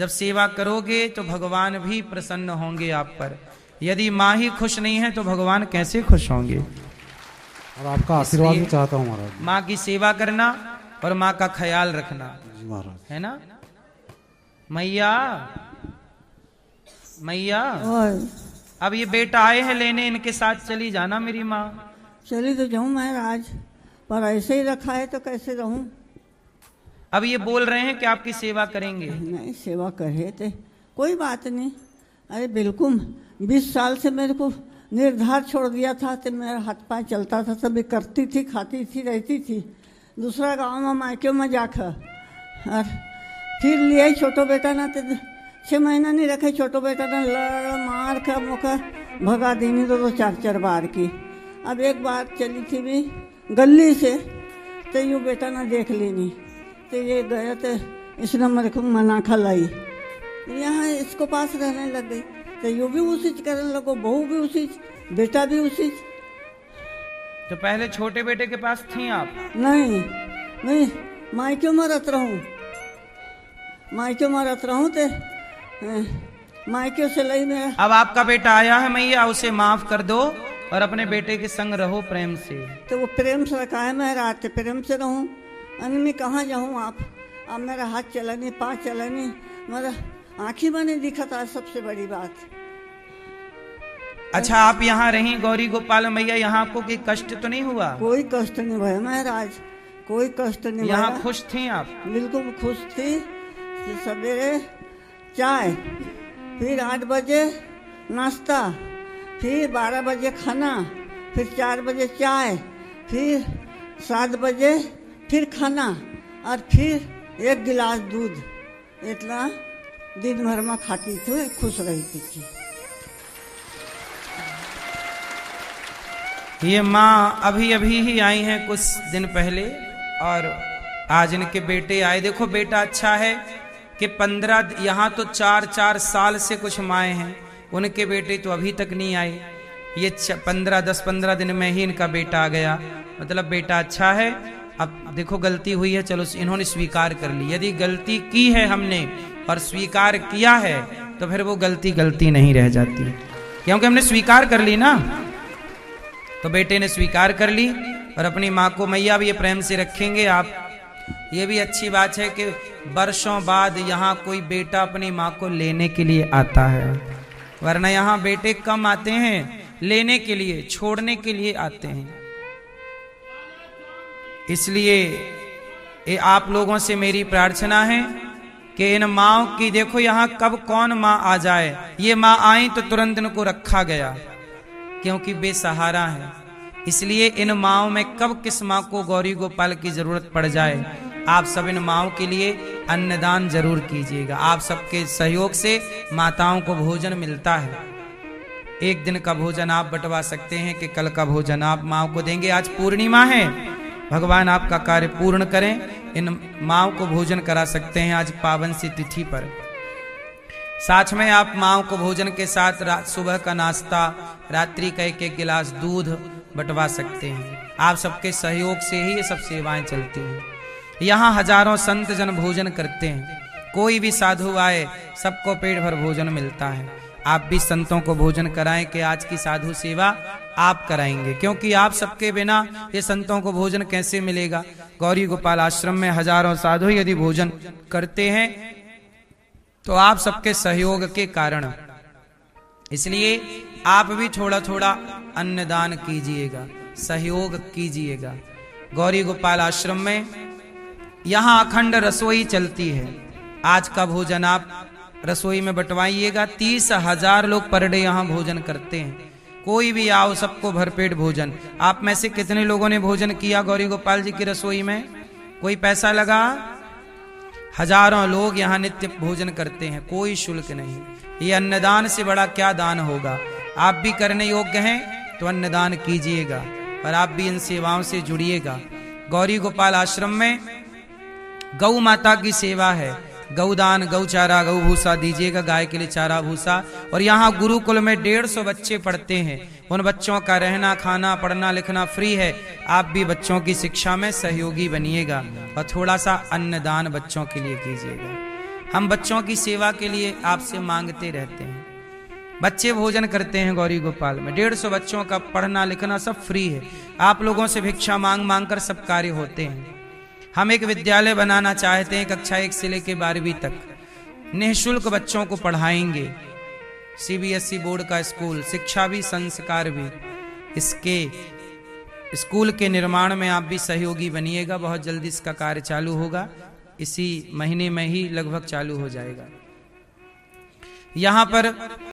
जब सेवा करोगे तो भगवान भी प्रसन्न होंगे आप पर। यदि माँ ही खुश नहीं है तो भगवान कैसे खुश होंगे। और आपका आशीर्वाद भी चाहता हूँ महाराज। माँ की सेवा करना और माँ का ख्याल रखना जी महाराज, है ना। मैया मैया, अब ये बेटा आए हैं लेने, इनके साथ चली जाना मेरी माँ। चली तो जाऊं महाराज, पर ऐसे ही रखा है तो कैसे रहूं। अब ये बोल रहे हैं कि आपकी सेवा करेंगे। नहीं, सेवा करे थे कोई बात नहीं। अरे बिल्कुल 20 साल से मेरे को निर्धार छोड़ दिया था तो मेरा हाथ पाँव चलता था, तभी करती थी, खाती थी, रहती थी। दूसरा गांव में मायके में जाकर और फिर लिया छोटो बेटा ना, तो 6 महीना नहीं रखे। छोटो बेटा ने लड़ मार कर मुका भगा देनी तो 4 बार की। अब एक बार चली थी भी गली से, तो यूँ बेटा ना देख लेनी, तो ये गया तो इसने मेरे को मना खलाई, यहाँ इसको पास रहने लग गई। तो यूँ भी उसी करने लगो, बहू भी उसी, बेटा भी उसी। तो पहले छोटे बेटे के पास थी आप? नहीं नहीं, मायके में रत रहूँ, मायके में रत रहूँ तो मायके से लई मेरा। अब आपका बेटा आया है मैया, उसे माफ कर दो और अपने बेटे के संग रहो प्रेम से। तो वो प्रेम से रखा है, मैं रात प्रेम से रहूँ। अन में कहाँ जाऊँ आप, अब मेरा हाथ चला नहीं, पाँव चला नहीं, मेरा आँखी में नहीं दिखा था, सबसे बड़ी बात। अच्छा, आप यहाँ रही गौरी गोपाल मैया, यहाँ आपको कोई कष्ट तो नहीं हुआ? कोई कष्ट नहीं भया महाराज, कोई कष्ट नहीं। यहाँ खुश थी आप? बिल्कुल खुश थी। सवेरे चाय, फिर 8 बजे नाश्ता, फिर 12 बजे खाना, फिर 4 बजे चाय, फिर 7 बजे फिर खाना, और फिर 1 गिलास दूध। इतना दिन भर में खाती थी, खुश रहती थी। ये माँ अभी अभी ही आई हैं कुछ दिन पहले, और आज इनके बेटे आए। देखो बेटा अच्छा है कि 15, यहाँ तो 4 साल से कुछ माएँ हैं, उनके बेटे तो अभी तक नहीं आए। ये 10-15 दिन में ही इनका बेटा आ गया, मतलब बेटा अच्छा है। अब देखो गलती हुई है, चलो इन्होंने स्वीकार कर ली। यदि गलती की है हमने और स्वीकार किया है तो फिर वो गलती नहीं रह जाती, क्योंकि हमने स्वीकार कर ली ना। तो बेटे ने स्वीकार कर ली और अपनी माँ को मैया भी ये प्रेम से रखेंगे आप। ये भी अच्छी बात है कि वर्षों बाद यहाँ कोई बेटा अपनी माँ को लेने के लिए आता है, वरना यहाँ बेटे कम आते हैं लेने के लिए, छोड़ने के लिए आते हैं। इसलिए ये आप लोगों से मेरी प्रार्थना है कि इन माँओं की, देखो यहाँ कब कौन माँ आ जाए। ये माँ आई तो तुरंत इनको रखा गया, क्योंकि बेसहारा है। इसलिए इन माँओं में कब किस माँ को गौरी गोपाल की जरूरत पड़ जाए, आप सब इन माँओं के लिए अन्नदान जरूर कीजिएगा। आप सबके सहयोग से माताओं को भोजन मिलता है। एक दिन का भोजन आप बंटवा सकते हैं कि कल का भोजन आप माँओं को देंगे। आज पूर्णिमा है, भगवान आपका कार्य पूर्ण करें। इन माँओं को भोजन करा सकते हैं आज पावन सी तिथि पर। साथ में आप माँओं को भोजन के साथ सुबह का नाश्ता, रात्रि का 1-1 गिलास दूध बंटवा सकते हैं। आप सबके सहयोग से ही ये सब सेवाएं चलती हैं। यहाँ हजारों संत जन भोजन करते हैं, कोई भी साधु आए सबको पेट भर भोजन मिलता है। आप भी संतों को भोजन कराएं कि आज की साधु सेवा आप कराएंगे, क्योंकि आप सबके बिना ये संतों को भोजन कैसे मिलेगा। गौरी गोपाल आश्रम में हजारों साधु यदि भोजन करते हैं तो आप सबके सहयोग के कारण। इसलिए आप भी थोड़ा थोड़ा अन्नदान कीजिएगा, सहयोग कीजिएगा। गौरी गोपाल आश्रम में यहाँ अखंड रसोई चलती है। आज का भोजन आप रसोई में बंटवाइएगा। 30,000 लोग पर डे यहाँ भोजन करते हैं। कोई भी आओ, सबको भरपेट भोजन। आप में से कितने लोगों ने भोजन किया गौरी गोपाल जी की रसोई में? कोई पैसा लगा? हजारों लोग यहाँ नित्य भोजन करते हैं, कोई शुल्क नहीं। ये अन्नदान से बड़ा क्या दान होगा। आप भी करने योग्य हैं तो अन्नदान कीजिएगा और आप भी इन सेवाओं से जुड़िएगा। गौरी गोपाल आश्रम में गौ माता की सेवा है। गौदान, गौचारा, गौ भूसा दीजिएगा, गाय के लिए चारा भूसा। और यहाँ गुरुकुल में 150 बच्चे पढ़ते हैं। उन बच्चों का रहना, खाना, पढ़ना, लिखना फ्री है। आप भी बच्चों की शिक्षा में सहयोगी बनिएगा और थोड़ा सा अन्नदान बच्चों के लिए कीजिएगा। हम बच्चों की सेवा के लिए आपसे मांगते रहते हैं। बच्चे भोजन करते हैं गौरी गोपाल में, 150 बच्चों का पढ़ना लिखना सब फ्री है। आप लोगों से भिक्षा मांग मांग कर सब कार्य होते हैं। हम एक विद्यालय बनाना चाहते हैं, कक्षा 1 से लेकर 12वीं तक निःशुल्क बच्चों को पढ़ाएंगे। CBSE बोर्ड का स्कूल, शिक्षा भी संस्कार भी। इसके स्कूल के निर्माण में आप भी सहयोगी बनिएगा। बहुत जल्दी इसका कार्य चालू होगा, इसी महीने में ही लगभग चालू हो जाएगा। यहाँ पर